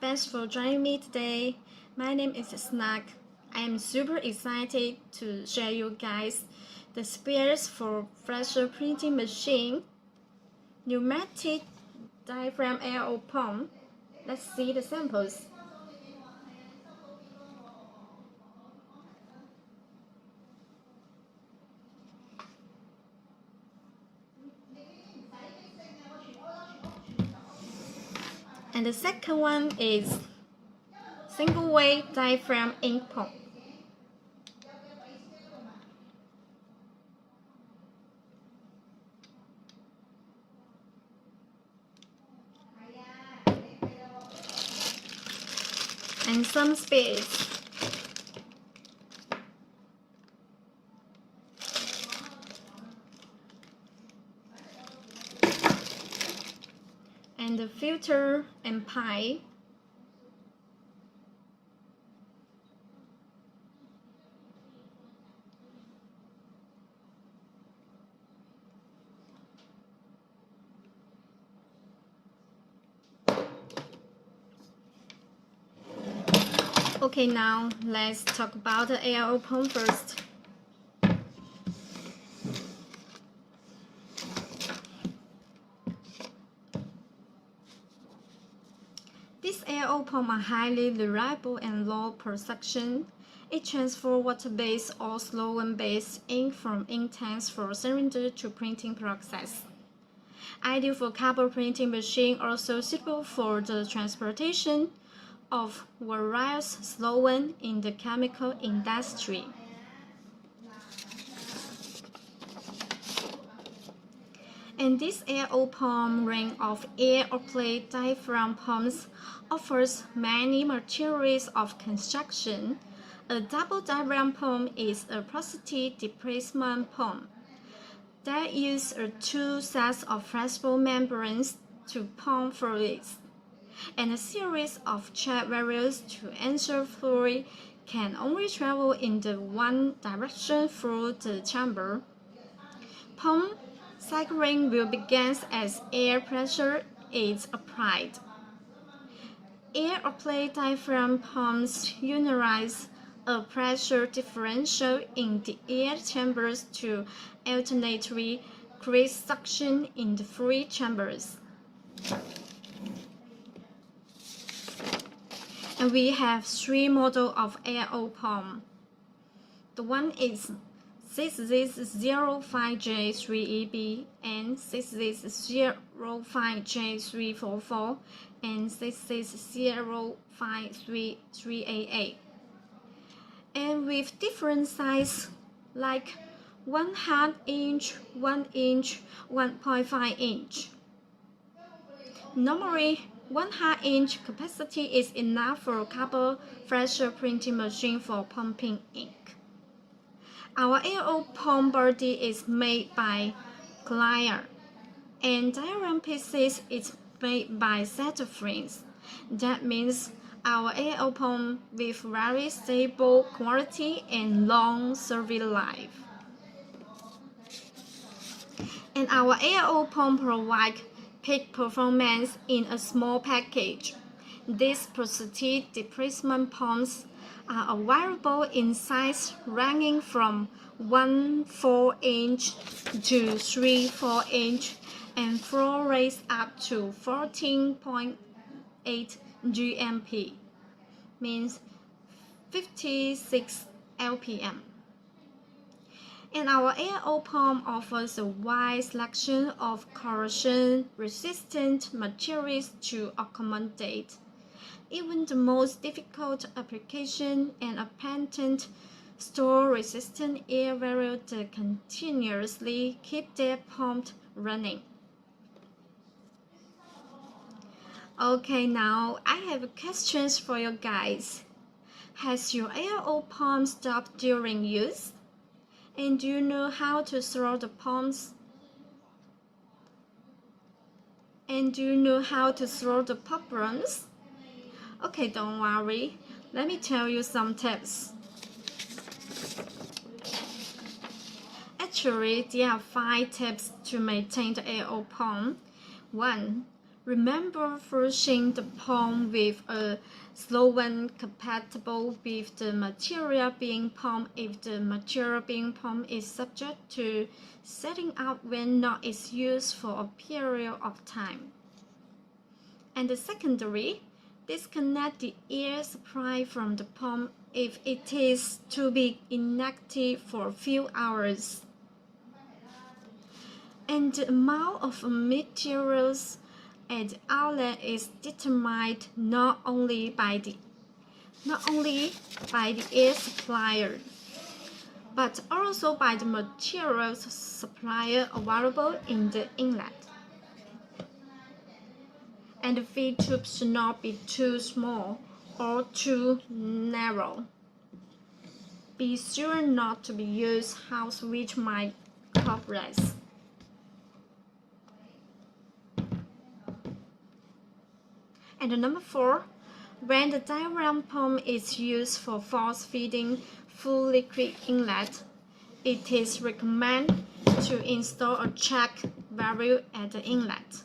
Thanks for joining me today. My name is Snug. I am super excited to share you guys the specs for Flexo printing machine, pneumatic diaphragm ARO pump. Let's see the samples. And the second one is single-way diaphragm ink pump. And some specs. And the filter and pipe. Okay, now let's talk about the ARO pump first. These ARO pumps are highly reliable and low per suction. It transfers water-based or solvent-based ink from ink tanks for cylinder to printing process. Ideal for cardboard printing machine, also suitable for the transportation of various solvents in the chemical industry. And this ARO pump range of air or plate diaphragm pumps offers many materials of construction. A double diaphragm pump is a porosity displacement pump that uses two sets of flexible membranes to pump fluids, and a series of check valves to ensure fluid can only travel in the one direction through the chamber. Pump cycling will begin as air pressure is applied. Air or plate diaphragm pumps utilize a pressure differential in the air chambers to alternately create suction in the fluid chambers. And we have three models of ARO pump. The one is 6605J3EB and 6605J344 and 660533AA, and with different sizes like 1/2 inch, 1 inch, 1.5 inch. Normally, 1/2 inch capacity is enough for a cardboard Flexo printing machine for pumping ink. Our ARO pump body is made by Clear, and diaphragm pieces is made by Frames. That means our ARO pump with very stable quality and long service life. And our ARO pump provides peak performance in a small package. These porosity displacement pumps are available in size ranging from 1/4 inch to 3/4 inch and flow rates up to 14.8 GMP, means 56 LPM. And our ARO pump offers a wide selection of corrosion-resistant materials to accommodate even the most difficult application, and a patent store-resistant air valve to continuously keep their pump running. Okay, now I have questions for you guys. Has your ARO pump stopped during use? And do you know how to throw the pumps? And do you know how to throw the pump runs? Okay, don't worry. Let me tell you some tips. Actually, there are 5 tips to maintain the ARO pump. 1. Remember flushing the pump with a solvent compatible with the material being pumped if the material being pumped is subject to setting out when not is used for a period of time. And the secondary, disconnect the air supply from the pump if it is to be inactive for a few hours. And the amount of materials at the outlet is determined not only by the air supplier, but also by the materials supplier available in the inlet. And the feed tube should not be too small or too narrow. Be sure not to be used house which might compress. And number 4, when the diaphragm pump is used for force feeding full liquid inlet, it is recommended to install a check valve at the inlet.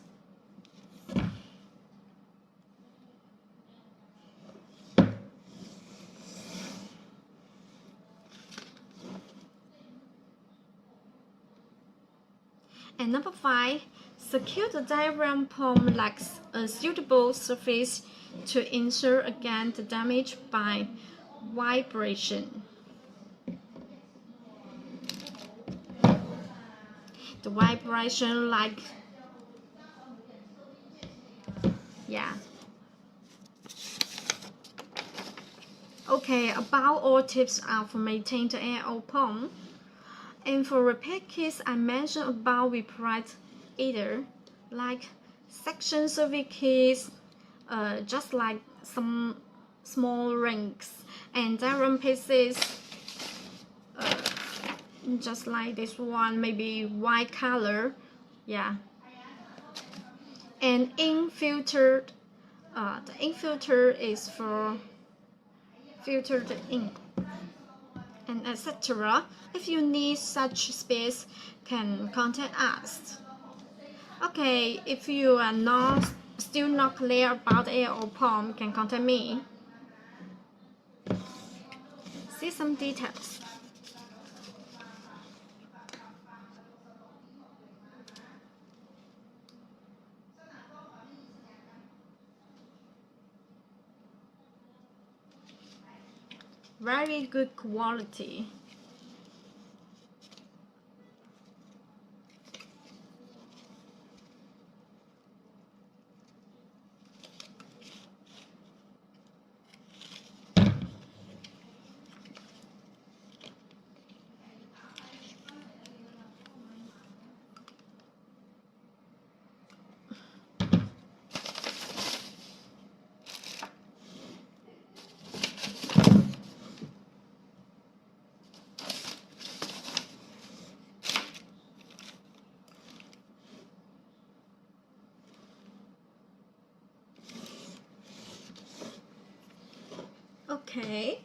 And number 5, secure the diaphragm pump like a suitable surface to ensure against the damage by vibration. The vibration Okay, about all tips are for maintaining the ARO pump. And for repair kits I mentioned about, we provide either like section service kits, just like some small rings, and diaphragm pieces, just like this one, maybe white color, and ink filter. The ink filter is for filter the ink, and etc. If you need such space, can contact us. Okay, if you are still not clear about ARO pump, can contact me. See some details. Very good quality. Okay.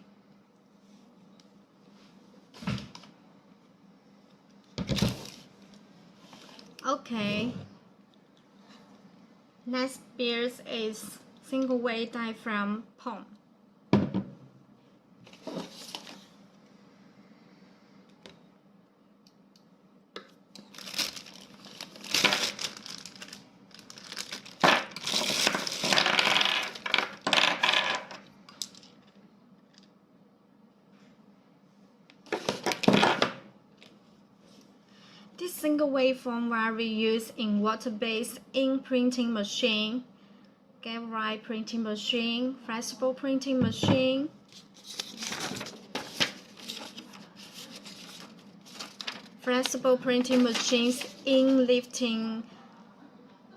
Okay. Next piece is single way diaphragm pump. This single waveform vary used in water-based ink printing machine, galvanized printing machine, flexible printing machine, flexible printing machines, ink lifting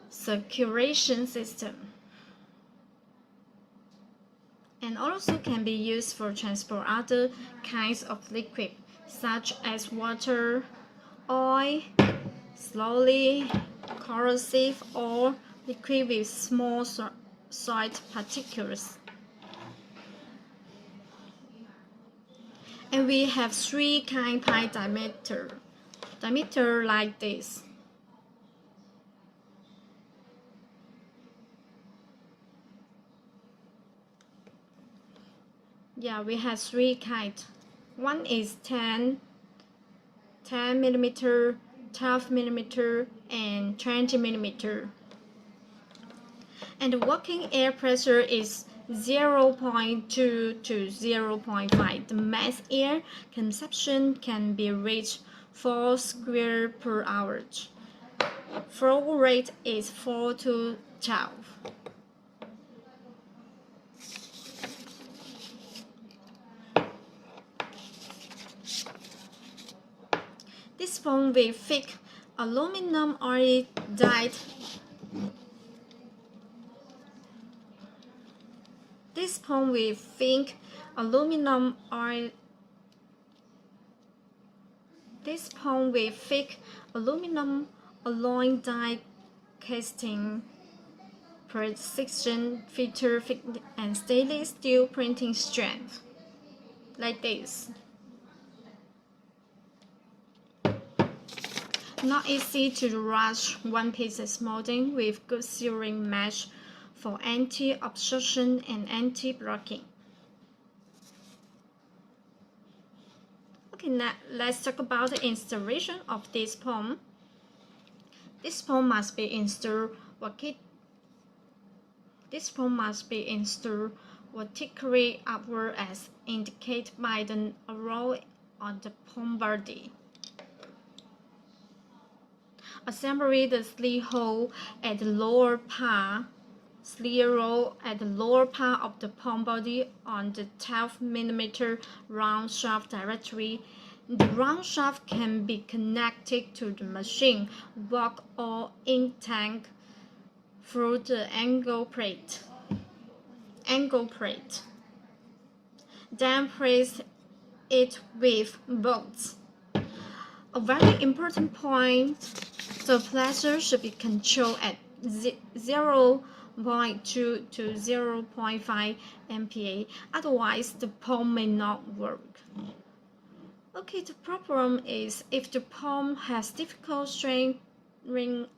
circulation system, and also can be used for transport other kinds of liquid such as water, oil, slowly corrosive, or liquid with small soil particles. And we have 3 kind pi diameter like this. Yeah, we have three kinds. One is 10 millimeter, 12 millimeter, and 20 millimeter. And the working air pressure is 0.2 to 0.5. The max air consumption can be reached 4 square per hour. Flow rate is 4 to 12. This pump with thick aluminum oil dyed. This pump with thick aluminum oil. This pump with thick aluminum alloy die casting, precision feature, and stainless steel printing strength. Like this. Not easy to rush one-piece molding with good sealing mesh for anti-obstruction and anti-blocking. Okay, now let's talk about the installation of this pump. This pump must be installed vertically upward as indicated by the arrow on the pump body. Assembly the sleeve hole at the lower part. Sleeve roll at the lower part of the pump body on the 12 mm round shaft directly. The round shaft can be connected to the machine block or ink tank through the angle plate. Then place it with bolts. A very important point, the pressure should be controlled at 0.2 to 0.5 MPa, otherwise the pump may not work. Okay, the problem is if the pump has difficult straining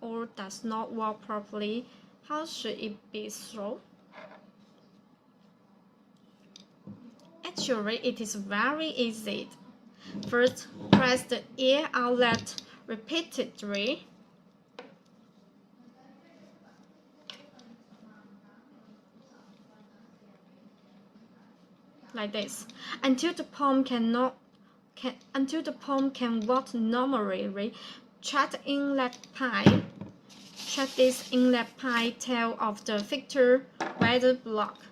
or does not work properly, how should it be solved? Actually, it is very easy. First, press the air outlet repeatedly. Like this, until the pump can work normally. Check the inlet pipe. Check this inlet pipe tail of the filter whether blocked.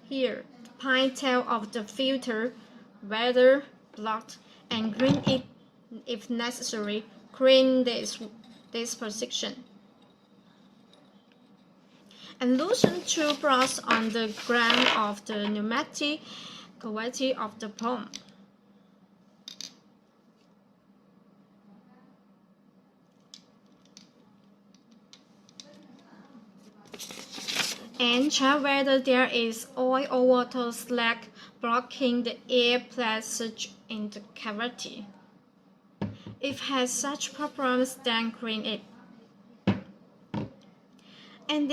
Here, the pipe tail of the filter whether blocked, and clean it if necessary. Clean this position. And loosen two bolts on the ground of the pneumatic cavity of the pump. And check whether there is oil or water slack blocking the air passage in the cavity. If it has such problems, then clean it. And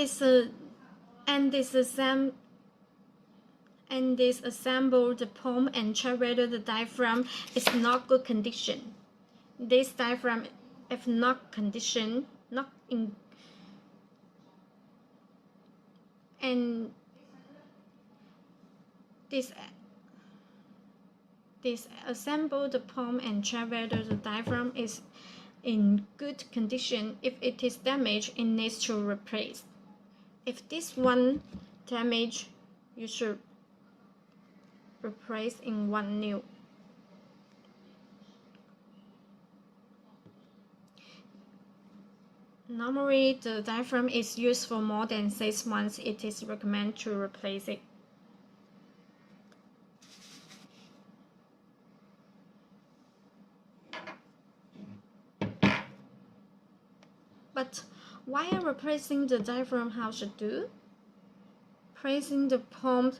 disassemble the pump and check whether the diaphragm is not good condition. This diaphragm, if not condition, and disassemble the pump and check whether the diaphragm is in good condition. If it is damaged, it needs to replace. If this one damaged, you should replace in one new. Normally, the diaphragm is used for more than 6 months. It is recommended to replace it. But while replacing the diaphragm, how should do? Placing the pump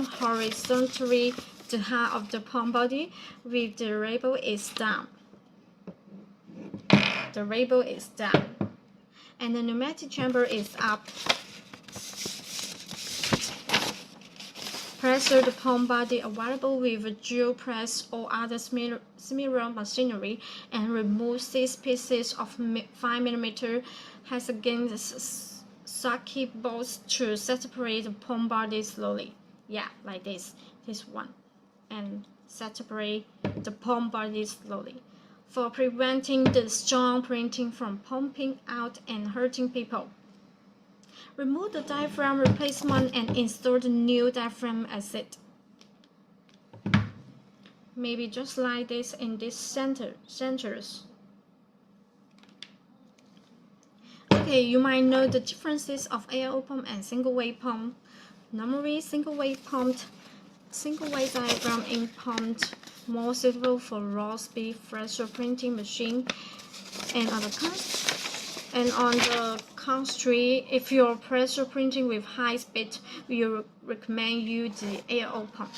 horizontally the height of the pump body with the label is down. and the pneumatic chamber is up. Pressure the pump body available with a drill press or other similar machinery and remove 6 pieces of 5mm hexagon socket bolts to separate the pump body slowly. Yeah, like this one, and separate the pump body slowly for preventing the strong printing from pumping out and hurting people. Remove the diaphragm replacement and install the new diaphragm asset. Maybe just like this in this centers. Okay, you might know the differences of ARO pump and single wave pump. Normally, single wave diaphragm ink pump more suitable for raw speed Flexo printing machine, and on the contrary, if you're pressure printing with high speed, we recommend you the ARO pump.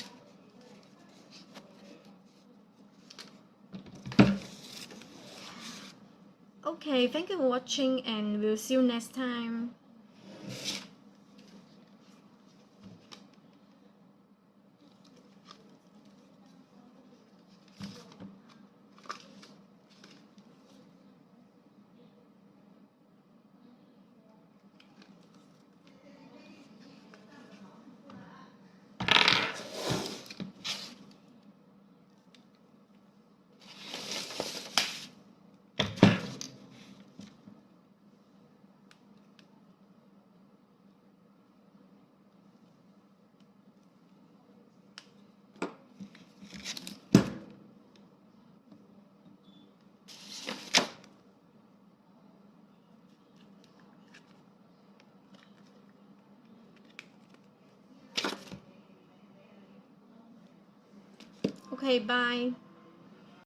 Okay, thank you for watching, and we'll see you next time. Okay, bye.